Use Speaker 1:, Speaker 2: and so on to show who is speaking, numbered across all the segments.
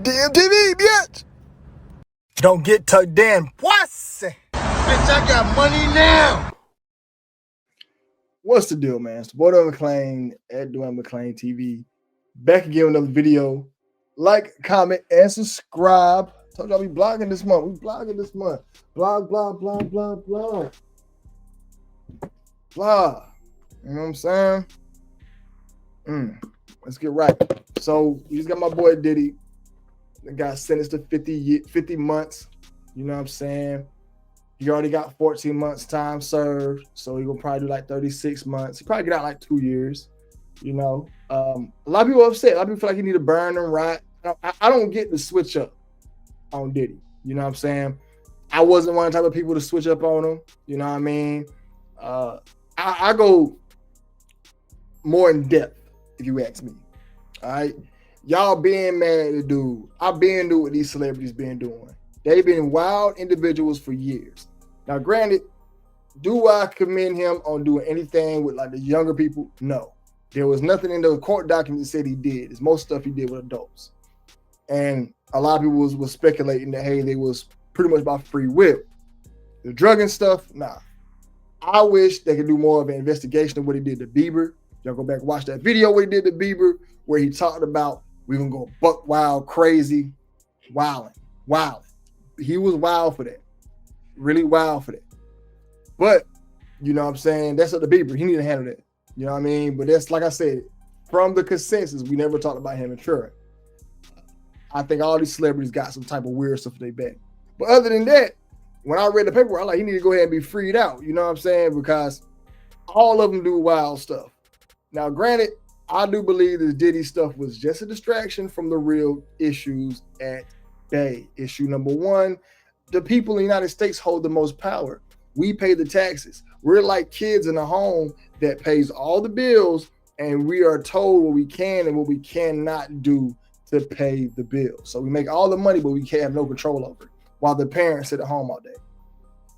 Speaker 1: Damn TV, bitch. Don't get tucked in. Pussy.
Speaker 2: Bitch, I got money now.
Speaker 1: What's the deal, man? It's the boy Dwayne McClain at Dwayne McClain TV. Back again with another video. Like, comment, and subscribe. Told y'all we blogging this month. We blogging this month. Blog. Blah. You know what I'm saying? Let's get right. So we just got my boy Diddy. The guy sentenced to 50 months. You know what I'm saying? He already got 14 months time served. So he gonna probably do like 36 months. He probably get out like 2 years. You know, a lot of people are upset. A lot of people feel like he need to burn and rot. I don't get the switch up on Diddy. You know what I'm saying? I wasn't one of the type of people to switch up on him. You know what I mean? I go more in depth, if you ask me. All right. Y'all being mad at the dude. I've been doing what these celebrities been doing. They've been wild individuals for years. Now, granted, do I commend him on doing anything with like the younger people? No. There was nothing in the court document that said he did. It's most stuff he did with adults. And a lot of people was speculating that, hey, they was pretty much by free will. The drug and stuff, nah. I wish they could do more of an investigation of what he did to Bieber. Y'all go back and watch that video what he did to Bieber, where he talked about we're gonna go buck wild, crazy, wilding. He was wild for that. Really wild for that. But, you know what I'm saying? That's up to Bieber. He need to handle that. You know what I mean? But that's, like I said, from the consensus, we never talked about him insuring. I think all these celebrities got some type of weird stuff they back. But other than that, when I read the paperwork, I like, he need to go ahead and be freed out. You know what I'm saying? Because all of them do wild stuff. Now, granted, I do believe this Diddy stuff was just a distraction from the real issues at bay. Issue number one, the people in the United States hold the most power. We pay the taxes. We're like kids in a home that pays all the bills, and we are told what we can and what we cannot do to pay the bills. So we make all the money, but we can't have no control over it, while the parents sit at home all day.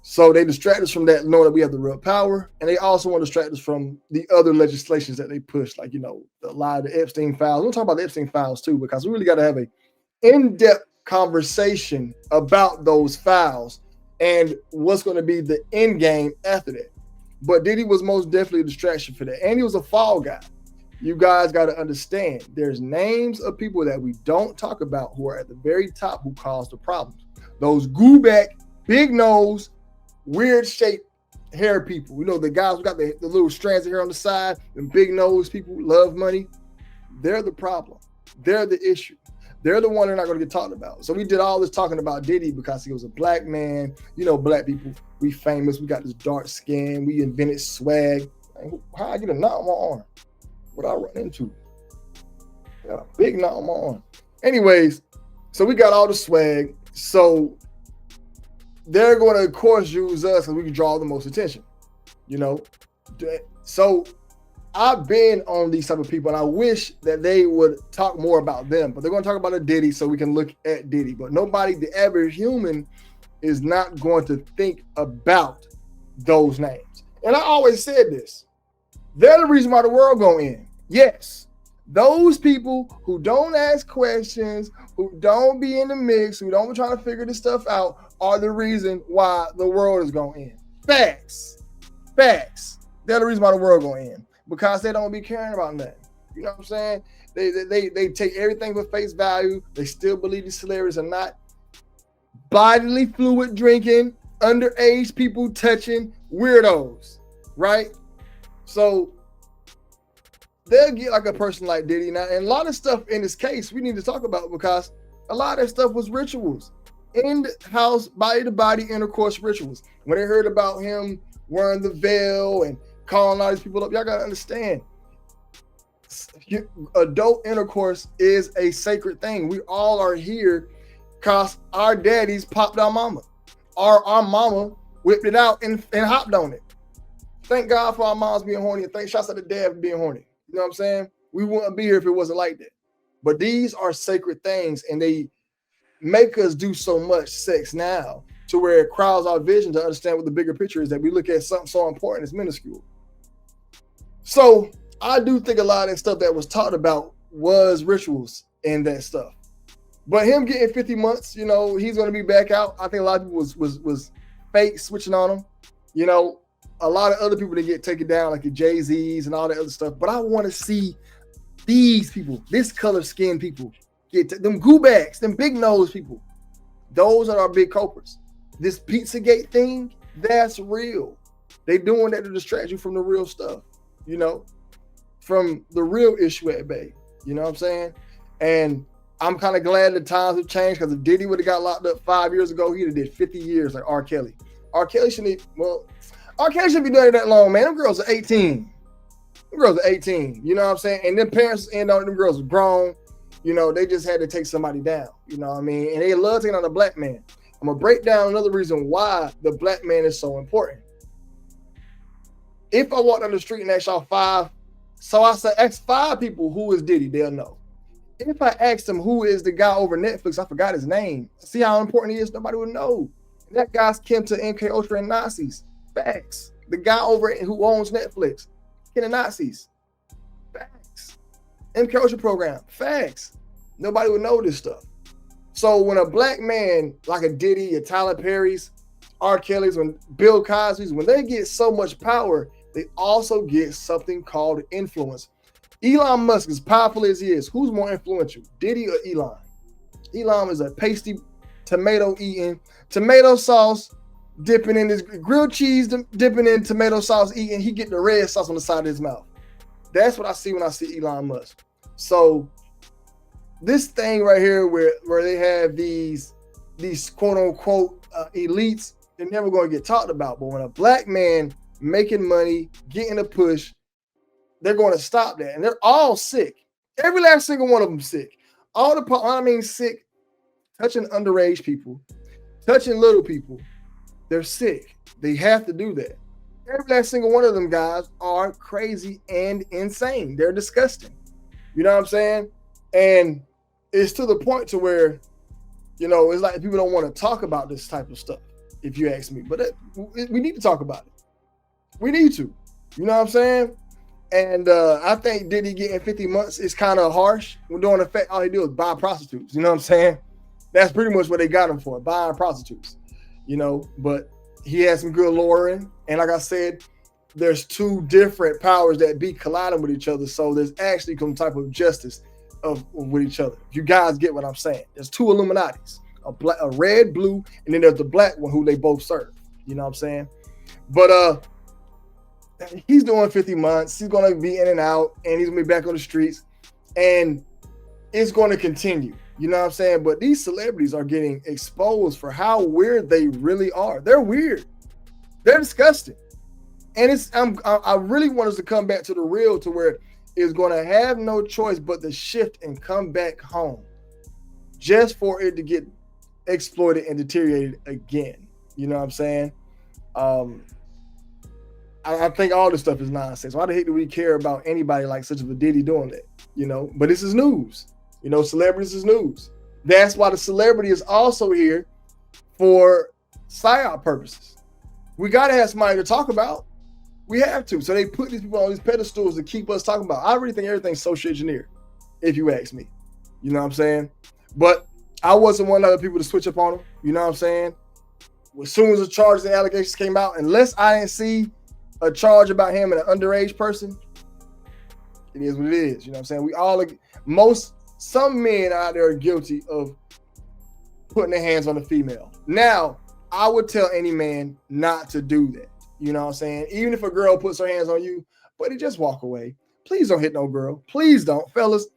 Speaker 1: So they distract us from that, knowing that we have the real power, and they also want to distract us from the other legislations that they push, like, you know, a lot of the Epstein files. We'll talk about the Epstein files too, because we really got to have a in-depth conversation about those files and what's going to be the end game after that. But Diddy was most definitely a distraction for that, and he was a fall guy. You guys got to understand, there's names of people that we don't talk about who are at the very top who caused the problems. Those goo-back, big nose, weird shaped hair people. You know, the guys who got the little strands of hair on the side, and big nose people who love money. They're the problem. They're the issue. They're the one they're not going to get talked about. So we did all this talking about Diddy because he was a black man. You know, black people, we famous. We got this dark skin. We invented swag. How I get a knot on my arm? What I run into? Got a big knot on my arm. Anyways, so we got all the swag. So they're going to, of course, use us because we can draw the most attention, you know? So I've been on these type of people, and I wish that they would talk more about them, but they're going to talk about a Diddy so we can look at Diddy. But nobody, the average human, is not going to think about those names. And I always said this. They're the reason why the world going in. Yes. Those people who don't ask questions, who don't be in the mix, who don't be trying to figure this stuff out, are the reason why the world is going in. Facts. They're the reason why the world going in, because they don't be caring about nothing. You know what I'm saying? They take everything for face value. They still believe these celebrities are not bodily fluid drinking, underage people touching weirdos, right? So they'll get like a person like Diddy now, and a lot of stuff in this case we need to talk about, because a lot of that stuff was rituals, in-house body-to-body intercourse rituals. When they heard about him wearing the veil and calling all these people up, y'all gotta understand, adult intercourse is a sacred thing. We all are here because our daddies popped our mama, our mama whipped it out and hopped on it. Thank God for our moms being horny, and shouts out to dad for being horny. You know what I'm saying? We wouldn't be here if it wasn't like that. But these are sacred things, and they make us do so much sex now to where it crowds our vision to understand what the bigger picture is, that we look at something so important as minuscule. So I do think a lot of that stuff that was taught about was rituals in that stuff. But him getting 50 months, you know, he's going to be back out. I think a lot of people was fake switching on him. You know, a lot of other people that get taken down, like the Jay-Z's and all that other stuff. But I want to see these people, this color skin people, get them goobacks, them big nose people. Those are our big culprits. This Pizzagate thing, that's real. They doing that to distract you from the real stuff, you know, from the real issue at bay. You know what I'm saying? And I'm kind of glad the times have changed, because if Diddy would have got locked up 5 years ago, he'd have did 50 years like R. Kelly. R. Kelly shouldn't be doing it that long, man. Them girls are 18. Them girls are 18. You know what I'm saying? And then parents and all them girls are grown. You know, they just had to take somebody down. You know what I mean? And they love taking on a black man. I'm going to break down another reason why the black man is so important. If I walk down the street and ask y'all ask 5 people who is Diddy, they'll know. If I asked them who is the guy over Netflix, I forgot his name. See how important he is? Nobody would know. That guy's kin to MK Ultra and Nazis. Facts. The guy over who owns Netflix, kin to Nazis. Facts. MK Ultra program. Facts. Nobody would know this stuff. So when a black man like a Diddy, a Tyler Perry's, R. Kelly's, when Bill Cosby's, when they get so much power, they also get something called influence. Elon Musk, as powerful as he is, who's more influential, Diddy or Elon? Elon is a pasty, tomato-eating, tomato sauce dipping in his grilled cheese, dipping in tomato sauce eating. He get the red sauce on the side of his mouth. That's what I see when I see Elon Musk. So this thing right here where they have these quote-unquote elites, they're never going to get talked about. But when a black man making money, getting a push, they're going to stop that. And they're all sick. Every last single one of them sick. Sick, touching underage people, touching little people. They're sick. They have to do that. Every last single one of them guys are crazy and insane. They're disgusting. You know what I'm saying? And it's to the point to where, you know, it's like people don't want to talk about this type of stuff, if you ask me. But we need to talk about it. We need to. You know what I'm saying? And I think Diddy getting 50 months is kind of harsh. When doing the fact all he do is buy prostitutes. You know what I'm saying? That's pretty much what they got him for, buying prostitutes. You know, but he has some good lawyering. And like I said, there's 2 different powers that be colliding with each other. So there's actually some type of justice with each other. You guys get what I'm saying? There's 2 Illuminatis, a red, blue, and then there's the black one who they both serve. You know what I'm saying? But he's doing 50 months. He's going to be in and out, and he's going to be back on the streets, and it's going to continue. You know what I'm saying? But these celebrities are getting exposed for how weird they really are. They're weird. They're disgusting. And I really want us to come back to the real, to where it's going to have no choice but to shift and come back home, just for it to get exploited and deteriorated again. You know what I'm saying? I think all this stuff is nonsense. Why the heck do we care about anybody like such of a Diddy doing that? You know, but this is news. You know, celebrities is news. That's why the celebrity is also here for psyop purposes. We got to have somebody to talk about. We have to. So they put these people on these pedestals to keep us talking about. I really think everything's social engineered, if you ask me. You know what I'm saying? But I wasn't one of the people to switch up on them. You know what I'm saying? As soon as the charges and allegations came out, unless I didn't see a charge about him and an underage person, it is what it is. You know what I'm saying? Some men out there are guilty of putting their hands on a female. Now, I would tell any man not to do that. You know what I'm saying? Even if a girl puts her hands on you, buddy, just walk away. Please don't hit no girl. Please don't. Fellas,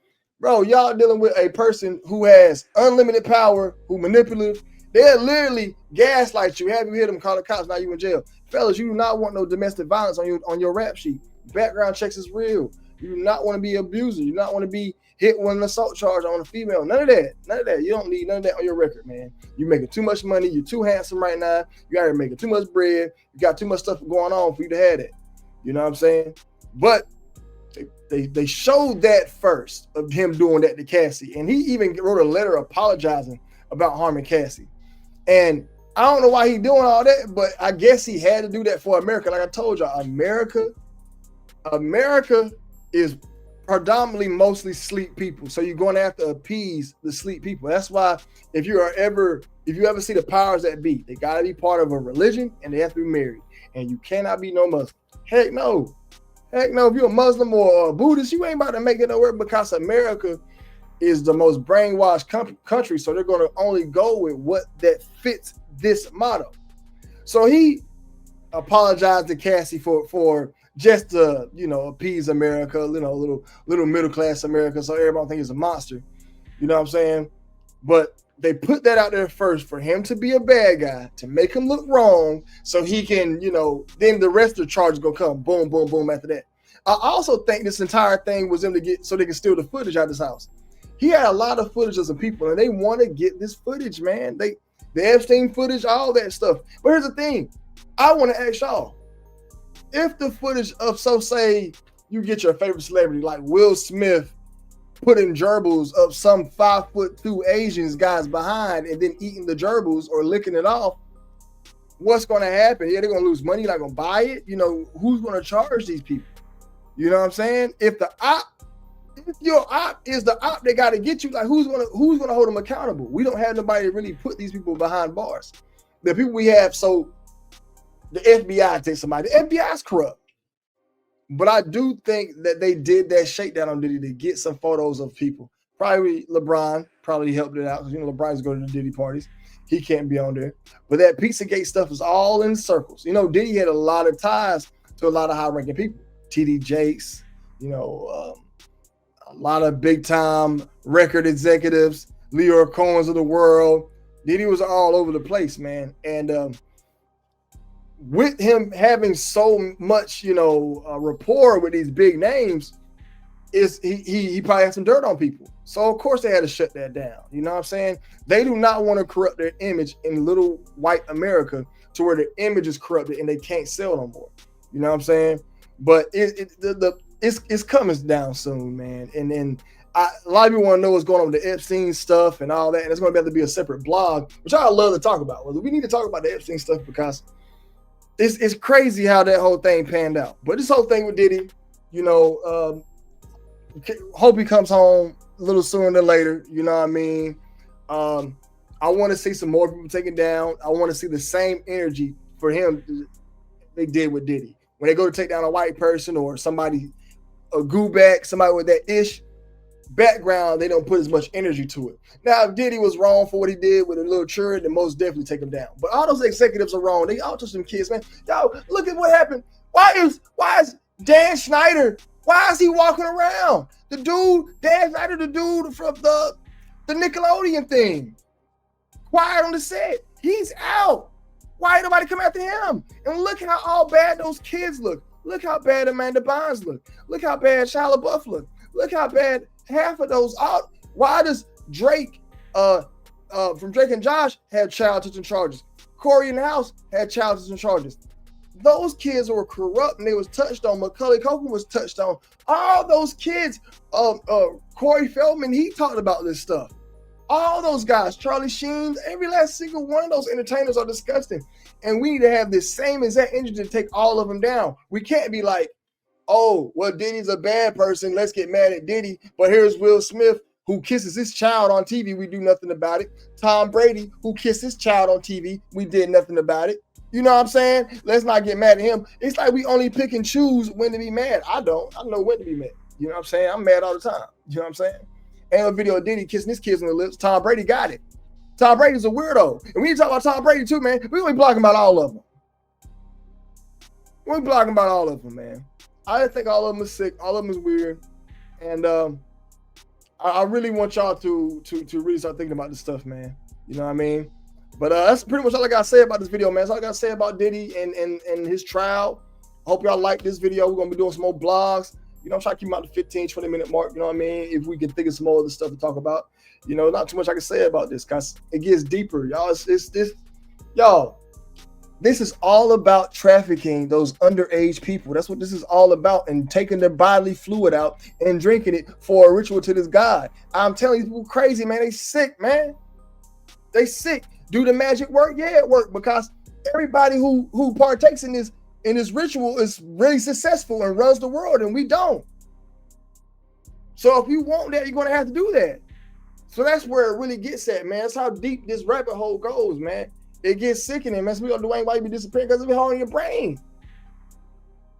Speaker 1: bro, y'all dealing with a person who has unlimited power, who manipulative. They'll literally gaslight you, have you hit them, call the cops, now you in jail. Fellas, you do not want no domestic violence on your rap sheet. Background checks is real. You do not want to be an abuser. You do not want to be hit with an assault charge on a female. None of that. None of that. You don't need none of that on your record, man. You're making too much money. You're too handsome right now. You got to making too much bread. You got too much stuff going on for you to have that. You know what I'm saying? But they showed that first of him doing that to Cassie. And he even wrote a letter apologizing about harming Cassie. And I don't know why he's doing all that, but I guess he had to do that for America. Like I told y'all, America is predominantly mostly sleep people. So you're going to have to appease the sleep people. That's why if you ever see the powers that be, they gotta be part of a religion and they have to be married. And you cannot be no Muslim. Heck no. Heck no. If you're a Muslim or a Buddhist, you ain't about to make it nowhere, because America is the most brainwashed country. So they're going to only go with what that fits this motto. So he apologized to Cassie for just to, appease America, little middle class America, so everybody think he's a monster. You know what I'm saying? But they put that out there first for him to be a bad guy, to make him look wrong, so he can, then the rest of the charges gonna come, boom, boom, boom after that. I also think this entire thing was him so they can steal the footage out of his house. He had a lot of footage of some people, and they want to get this footage, man. The Epstein footage, all that stuff. But here's the thing. I want to ask y'all, if the footage of, so say you get your favorite celebrity like Will Smith putting gerbils of some 5'2" Asians guys behind and then eating the gerbils or licking it off, what's going to happen? Yeah, they're going to lose money. You're not going to buy it. Who's going to charge these people? You know what I'm saying? If your op is the op that got to get you, like who's gonna hold them accountable? We don't have nobody to really put these people behind bars. The people we have, so the FBI takes somebody. The FBI is corrupt. But I do think that they did that shakedown on Diddy to get some photos of people. Probably LeBron probably helped it out, because LeBron's going to the Diddy parties. He can't be on there. But that Pizzagate stuff is all in circles. Diddy had a lot of ties to a lot of high-ranking people. TD Jakes, a lot of big-time record executives, Leo Cohen's of the world. Diddy was all over the place, man. And with him having so much, rapport with these big names, he probably had some dirt on people. So of course they had to shut that down. You know what I'm saying? They do not want to corrupt their image in little white America to where their image is corrupted and they can't sell no more. You know what I'm saying? But it's coming down soon, man. And then a lot of people want to know what's going on with the Epstein stuff and all that. And it's going to have to be a separate blog, which I love to talk about. Well, we need to talk about the Epstein stuff because it's crazy how that whole thing panned out. But this whole thing with Diddy, hope he comes home a little sooner than later. You know what I mean? I want to see some more people taken down. I want to see the same energy for him they did with Diddy. When they go to take down a white person or somebody, a gooback, somebody with that ish background, they don't put as much energy to it. Now, if Diddy was wrong for what he did with a little children, then most definitely take him down. But all those executives are wrong. They all touch them kids, man. Yo, look at what happened. Why is Dan Schneider, why is he walking around? The dude, Dan Schneider, the dude from the Nickelodeon thing. Quiet on the set. He's out. Why ain't nobody come after him? And look how all bad those kids look. Look how bad Amanda Bynes look. Look how bad Shia LaBeouf look. Look how bad half of those are. Why does Drake, from Drake and Josh, had child touching charges? Corey in the House had child touching charges. Those kids were corrupt and they was touched on. Macaulay Culkin was touched on. All those kids, Corey Feldman, he talked about this stuff. All those guys, Charlie Sheen, every last single one of those entertainers are disgusting. And we need to have this same exact energy to take all of them down. We can't be like, oh, well, Diddy's a bad person. Let's get mad at Diddy. But here's Will Smith, who kisses his child on TV. We do nothing about it. Tom Brady, who kissed his child on TV. We did nothing about it. You know what I'm saying? Let's not get mad at him. It's like we only pick and choose when to be mad. I don't. I know when to be mad. You know what I'm saying? I'm mad all the time. You know what I'm saying? Ain't a video of Diddy kissing his kids on the lips. Tom Brady got it. Tom Brady's a weirdo. And we need to talk about Tom Brady too, man. We only blocking about all of them. We're blocking about all of them, man. I think all of them is sick. All of them is weird. And I really want y'all to really start thinking about this stuff, man. You know what I mean? But that's pretty much all I got to say about this video, man. That's all I got to say about Diddy and his trial. I hope y'all like this video. We're going to be doing some more blogs. I'm trying to keep them out the 15, 20-minute mark. You know what I mean? If we can think of some more other stuff to talk about. Not too much I can say about this because it gets deeper. Y'all, this is all about trafficking those underage people. That's what this is all about, and taking their bodily fluid out and drinking it for a ritual to this god. I'm telling you, people crazy, man. They sick, man. They sick. Do the magic work? Yeah, it worked, because everybody who partakes in this ritual is really successful and runs the world, and we don't. So if you want that, you're gonna have to do that. So that's where it really gets at, man. That's how deep this rabbit hole goes, man. It gets sickening, man. So we go, Dwayne, why you be disappearing? Because it's been holding your brain.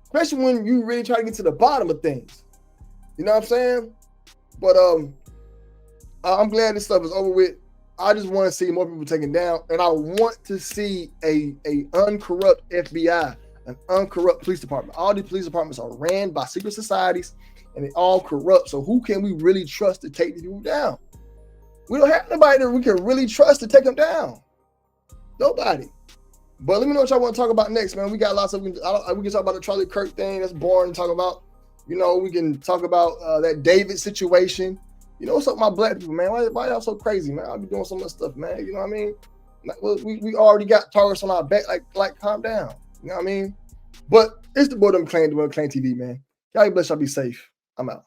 Speaker 1: Especially when you really try to get to the bottom of things. You know what I'm saying? But I'm glad this stuff is over with. I just want to see more people taken down, and I want to see a uncorrupt FBI, an uncorrupt police department. All these police departments are ran by secret societies, and they all corrupt. So who can we really trust to take these people down? We don't have nobody that we can really trust to take them down. Nobody. But let me know what y'all want to talk about next, man. We got lots of, we can talk about the Charlie Kirk thing. That's boring to talk about. You know, we can talk about that David situation. You know, what's up with my black people, man? Why y'all so crazy, man? I'll be doing so much stuff, man. You know what I mean? Like, well, we already got targets on our back. Like, calm down. You know what I mean? But it's the boy, Clan TV, man. Y'all bless y'all, be safe. I'm out.